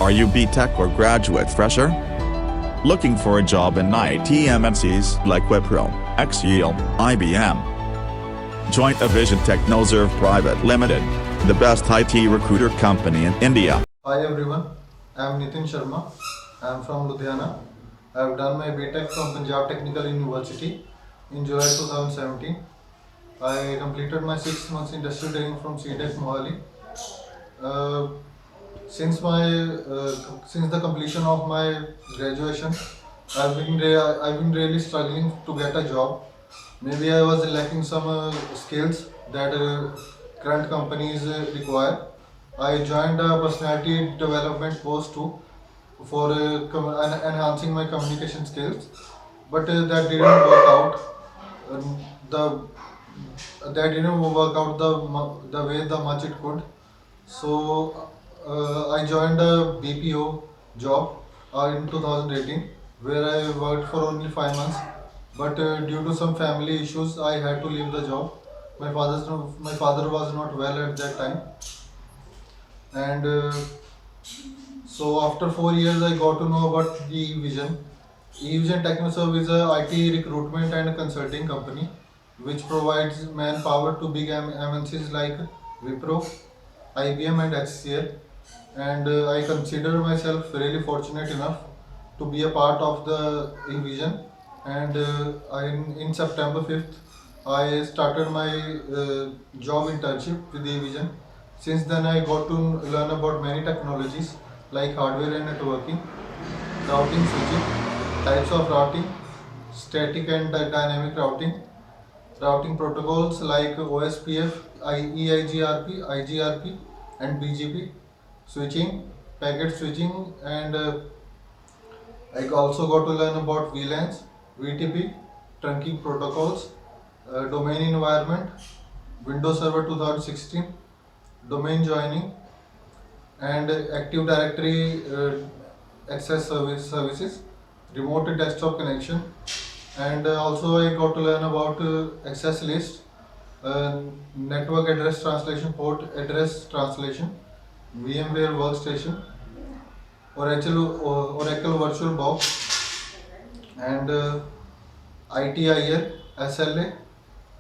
Are you B.Tech or graduate fresher? Looking for a job in IT MNCs like Wipro, XYL, IBM? Join Evision Technoserve Private Limited, the best IT recruiter company in India. Hi everyone, I am Nitin Sharma. I am from Ludhiana. I have done my B.Tech from Punjab Technical University in July 2017. I completed my 6 months industrial training from CTech Mohali. Since the completion of my graduation, I've been really struggling to get a job. Maybe I was lacking some skills that current companies require. I joined a personality development course too for enhancing my communication skills, but that didn't work out. The that didn't work out the way the much it could. So I joined a BPO job in 2018, where I worked for only 5 months. But due to some family issues, I had to leave the job. My father was not well at that time, and so after 4 years, I got to know about the Evision. Evision Technoserve is a IT recruitment and consulting company which provides manpower to big MNCs like Wipro, IBM and HCL. And I consider myself really fortunate enough to be a part of the Evision. And in September 5th, I started my job internship with Evision. Since then, I got to learn about many technologies like hardware and networking, routing, switching, types of routing, static and dynamic routing protocols like OSPF, EIGRP, IGRP, and BGP, switching, packet switching, and I also got to learn about VLANs, VTP, trunking protocols, domain environment, Windows Server 2016, domain joining, and Active Directory access services, remote desktop connection, and also I got to learn about access list, network address translation, port address translation, VMware workstation, Oracle VirtualBox, and ITIL, SLA,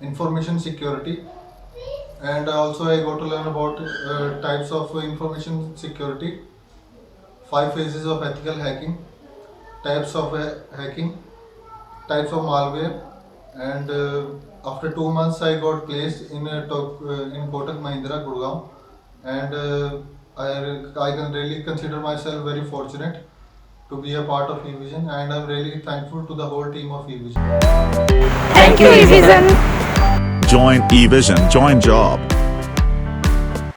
information security. And also I got to learn about types of information security, 5 phases of ethical hacking, types of hacking, types of malware, and after 2 months I got placed in Kotak Mahindra, Gurgaon, and I can really consider myself very fortunate to be a part of Evision, and I'm really thankful to the whole team of Evision. Thank you, Evision. Join Evision, join job.